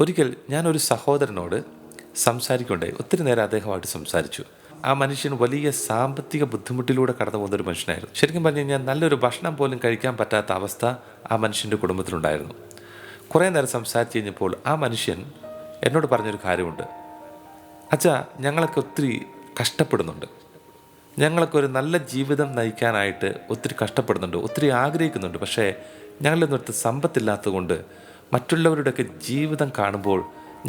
ഒരിക്കൽ ഞാനൊരു സഹോദരനോട് സംസാരിക്കുകയുണ്ടായി. ഒത്തിരി നേരം അദ്ദേഹമായിട്ട് സംസാരിച്ചു. ആ മനുഷ്യൻ വലിയ സാമ്പത്തിക ബുദ്ധിമുട്ടിലൂടെ കടന്നു പോകുന്നൊരു മനുഷ്യനായിരുന്നു. ശരിക്കും പറഞ്ഞു കഴിഞ്ഞാൽ നല്ലൊരു ഭക്ഷണം പോലും കഴിക്കാൻ പറ്റാത്ത അവസ്ഥ ആ മനുഷ്യൻ്റെ കുടുംബത്തിലുണ്ടായിരുന്നു. കുറേ നേരം സംസാരിച്ച് കഴിഞ്ഞപ്പോൾ ആ മനുഷ്യൻ എന്നോട് പറഞ്ഞൊരു കാര്യമുണ്ട്. അച്ഛാ, ഞങ്ങളൊക്കെ ഒത്തിരി കഷ്ടപ്പെടുന്നുണ്ട്. ഞങ്ങളൊക്കെ ഒരു നല്ല ജീവിതം നയിക്കാനായിട്ട് ഒത്തിരി കഷ്ടപ്പെടുന്നുണ്ട്, ഒത്തിരി ആഗ്രഹിക്കുന്നുണ്ട്. പക്ഷേ ഞങ്ങളിന്നൊരുത്ത് സമ്പത്തില്ലാത്തതുകൊണ്ട് മറ്റുള്ളവരുടെയൊക്കെ ജീവിതം കാണുമ്പോൾ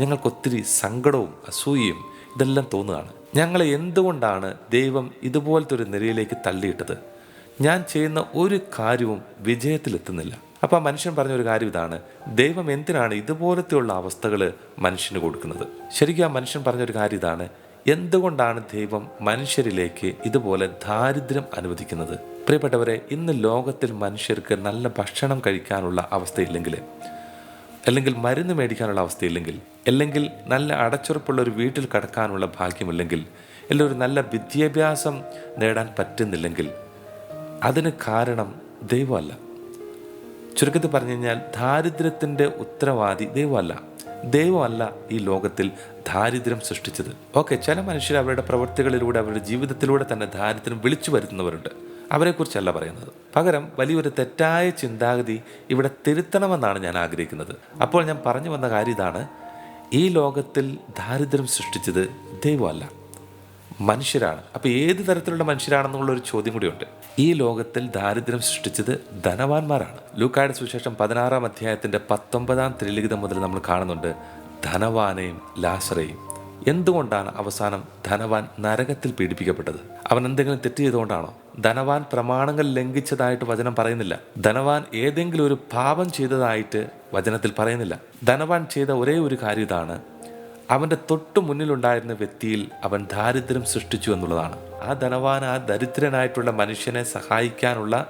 ഞങ്ങൾക്കൊത്തിരി സങ്കടവും അസൂയയും ഇതെല്ലാം തോന്നുകയാണ്. ഞങ്ങളെ എന്തുകൊണ്ടാണ് ദൈവം ഇതുപോലത്തെ ഒരു നിലയിലേക്ക് തള്ളിയിട്ടത്? ഞാൻ ചെയ്യുന്ന ഒരു കാര്യവും വിജയത്തിലെത്തുന്നില്ല. അപ്പോൾ ആ മനുഷ്യൻ പറഞ്ഞൊരു കാര്യം ഇതാണ്: ദൈവം എന്തിനാണ് ഇതുപോലത്തെയുള്ള അവസ്ഥകൾ മനുഷ്യന് കൊടുക്കുന്നത്? ശരിക്കും ആ മനുഷ്യൻ പറഞ്ഞൊരു കാര്യം ഇതാണ്: എന്തുകൊണ്ടാണ് ദൈവം മനുഷ്യരിലേക്ക് ഇതുപോലെ ദാരിദ്ര്യം അനുവദിക്കുന്നത്? പ്രിയപ്പെട്ടവരെ, ഇന്ന് ലോകത്തിൽ മനുഷ്യർക്ക് നല്ല ഭക്ഷണം കഴിക്കാനുള്ള അവസ്ഥയില്ലെങ്കിൽ, അല്ലെങ്കിൽ മരുന്ന് മേടിക്കാനുള്ള അവസ്ഥയില്ലെങ്കിൽ, അല്ലെങ്കിൽ നല്ല അടച്ചുറപ്പുള്ള ഒരു വീട്ടിൽ കിടക്കാനുള്ള ഭാഗ്യമില്ലെങ്കിൽ, അല്ലെങ്കിൽ ഒരു നല്ല വിദ്യാഭ്യാസം നേടാൻ പറ്റുന്നില്ലെങ്കിൽ, അതിന് കാരണം ദൈവമല്ല. ചുരുക്കത്തിൽ പറഞ്ഞു കഴിഞ്ഞാൽ ദാരിദ്ര്യത്തിൻ്റെ ഉത്തരവാദി ദൈവമല്ല. ദൈവമല്ല ഈ ലോകത്തിൽ ദാരിദ്ര്യം സൃഷ്ടിച്ചത്. ഓക്കെ, ചില മനുഷ്യർ അവരുടെ പ്രവൃത്തികളിലൂടെ, അവരുടെ ജീവിതത്തിലൂടെ തന്നെ ദാരിദ്ര്യം വിളിച്ചു വരുത്തുന്നവരുണ്ട്. അവരെക്കുറിച്ചല്ല പറയുന്നത്. പകരം വലിയൊരു തെറ്റായ ചിന്താഗതി ഇവിടെ തിരുത്തണമെന്നാണ് ഞാൻ ആഗ്രഹിക്കുന്നത്. അപ്പോൾ ഞാൻ പറഞ്ഞു വന്ന കാര്യം ഇതാണ്: ഈ ലോകത്തിൽ ദാരിദ്ര്യം സൃഷ്ടിച്ചത് ദൈവമല്ല, മനുഷ്യരാണ്. അപ്പോൾ ഏത് തരത്തിലുള്ള മനുഷ്യരാണെന്നുള്ളൊരു ചോദ്യം കൂടിയുണ്ട്. ഈ ലോകത്തിൽ ദാരിദ്ര്യം സൃഷ്ടിച്ചത് ധനവാന്മാരാണ്. ലൂക്കായുടെ സുവിശേഷം 16-ാം അധ്യായത്തിൻ്റെ 19-ാം തിരുലിഖിതം മുതൽ നമ്മൾ കാണുന്നുണ്ട് ധനവാനെയും ലാസറേയും. എന്തുകൊണ്ടാണ് അവസാനം ധനവാൻ നരകത്തിൽ പീഡിപ്പിക്കപ്പെട്ടത്? അവൻ എന്തെങ്കിലും തെറ്റ് ചെയ്തുകൊണ്ടാണോ? ധനവാൻ പ്രമാണങ്ങൾ ലംഘിച്ചതായിട്ട് വചനം പറയുന്നില്ല. ധനവാൻ ഏതെങ്കിലും ഒരു പാപം ചെയ്തതായിട്ട് വചനത്തിൽ പറയുന്നില്ല. ധനവാൻ ചെയ്ത ഒരേ ഒരു കാര്യം ഇതാണ്: അവൻ്റെ തൊട്ടു മുന്നിലുണ്ടായിരുന്ന വ്യക്തിയിൽ അവൻ ദാരിദ്ര്യം സൃഷ്ടിച്ചു എന്നുള്ളതാണ്. ആ ധനവാൻ ആ ദരിദ്രനായിട്ടുള്ള മനുഷ്യനെ സഹായിക്കാനുള്ള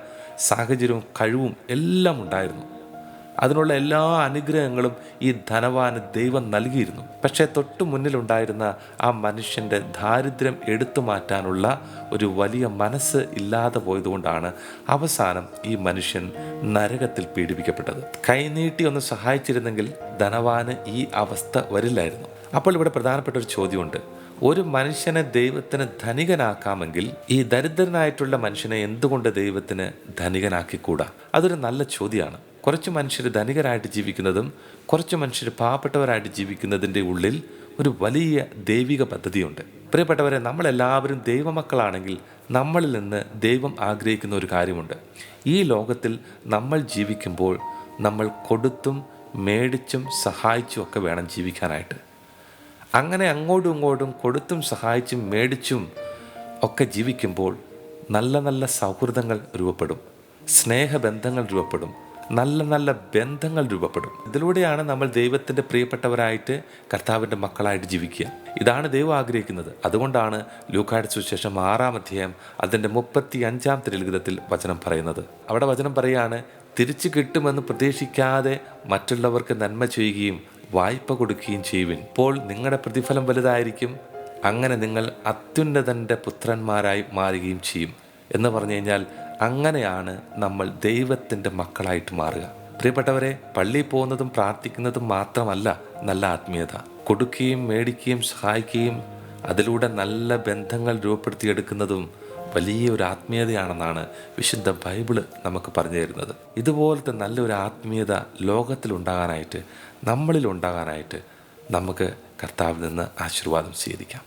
സാഹചര്യവും കഴിവും എല്ലാം ഉണ്ടായിരുന്നു. അതിനുള്ള എല്ലാ അനുഗ്രഹങ്ങളും ഈ ധനവാന് ദൈവം നൽകിയിരുന്നു. പക്ഷേ തൊട്ടു മുന്നിലുണ്ടായിരുന്ന ആ മനുഷ്യൻ്റെ ദാരിദ്ര്യം എടുത്തു മാറ്റാനുള്ള ഒരു വലിയ മനസ്സ് ഇല്ലാതെ പോയതുകൊണ്ടാണ് അവസാനം ഈ മനുഷ്യൻ നരകത്തിൽ പീഡിപ്പിക്കപ്പെട്ടത്. കൈനീട്ടി ഒന്ന് സഹായിച്ചിരുന്നെങ്കിൽ ധനവാന് ഈ അവസ്ഥ വരില്ലായിരുന്നു. അപ്പോൾ ഇവിടെ പ്രധാനപ്പെട്ട ഒരു ചോദ്യമുണ്ട്: ഒരു മനുഷ്യനെ ദൈവത്തിന് ധനികനാക്കാമെങ്കിൽ ഈ ദരിദ്രനായിട്ടുള്ള മനുഷ്യനെ എന്തുകൊണ്ട് ദൈവത്തിന് ധനികനാക്കിക്കൂടാ? അതൊരു നല്ല ചോദ്യമാണ്. കുറച്ച് മനുഷ്യർ ധനികരായിട്ട് ജീവിക്കുന്നതും കുറച്ച് മനുഷ്യർ പാവപ്പെട്ടവരായിട്ട് ജീവിക്കുന്നതിൻ്റെ ഉള്ളിൽ ഒരു വലിയ ദൈവിക പദ്ധതിയുണ്ട്. പ്രിയപ്പെട്ടവരെ, നമ്മളെല്ലാവരും ദൈവമക്കളാണെങ്കിൽ നമ്മളിൽ നിന്ന് ദൈവം ആഗ്രഹിക്കുന്ന ഒരു കാര്യമുണ്ട്. ഈ ലോകത്തിൽ നമ്മൾ ജീവിക്കുമ്പോൾ നമ്മൾ കൊടുത്തും മേടിച്ചും സഹായിച്ചും ഒക്കെ വേണം ജീവിക്കാനായിട്ട്. അങ്ങനെ അങ്ങോട്ടും ഇങ്ങോട്ടും കൊടുത്തും സഹായിച്ചും മേടിച്ചും ഒക്കെ ജീവിക്കുമ്പോൾ നല്ല നല്ല സൗഹൃദങ്ങൾ രൂപപ്പെടും, സ്നേഹബന്ധങ്ങൾ രൂപപ്പെടും, നല്ല നല്ല ബന്ധങ്ങൾ രൂപപ്പെടും. ഇതിലൂടെയാണ് നമ്മൾ ദൈവത്തിൻ്റെ പ്രിയപ്പെട്ടവരായിട്ട്, കർത്താവിൻ്റെ മക്കളായിട്ട് ജീവിക്കുക. ഇതാണ് ദൈവം ആഗ്രഹിക്കുന്നത്. അതുകൊണ്ടാണ് ലൂക്കായുടെ സുവിശേഷം 6-ാം അധ്യായം അതിൻ്റെ 35-ാം തിരുലിഖിതത്തിൽ വചനം പറയുന്നത്. അവിടെ വചനം പറയുകയാണ്: തിരിച്ചു കിട്ടുമെന്ന് പ്രതീക്ഷിക്കാതെ മറ്റുള്ളവർക്ക് നന്മ ചെയ്യുകയും വായ്പ കൊടുക്കുകയും ചെയ്യുവിൻ. ഇപ്പോൾ നിങ്ങളുടെ പ്രതിഫലം വലുതായിരിക്കും. അങ്ങനെ നിങ്ങൾ അത്യുന്നതൻ്റെ പുത്രന്മാരായി മാറുകയും ചെയ്യും. എന്ന് പറഞ്ഞു കഴിഞ്ഞാൽ അങ്ങനെയാണ് നമ്മൾ ദൈവത്തിൻ്റെ മക്കളായിട്ട് മാറുക. പ്രിയപ്പെട്ടവരെ, പള്ളിയിൽ പോകുന്നതും പ്രാർത്ഥിക്കുന്നതും മാത്രമല്ല നല്ല ആത്മീയത. കൊടുക്കുകയും മേടിക്കുകയും സഹായിക്കുകയും അതിലൂടെ നല്ല ബന്ധങ്ങൾ രൂപപ്പെടുത്തിയെടുക്കുന്നതും വലിയൊരു ആത്മീയതയാണെന്നാണ് വിശുദ്ധ ബൈബിള് നമുക്ക് പറഞ്ഞു തരുന്നത്. ഇതുപോലത്തെ നല്ലൊരു ആത്മീയത ലോകത്തിലുണ്ടാകാനായിട്ട്, നമ്മളിലുണ്ടാകാനായിട്ട് നമുക്ക് കർത്താവിൽ നിന്ന് ആശീർവാദം സ്വീകരിക്കാം.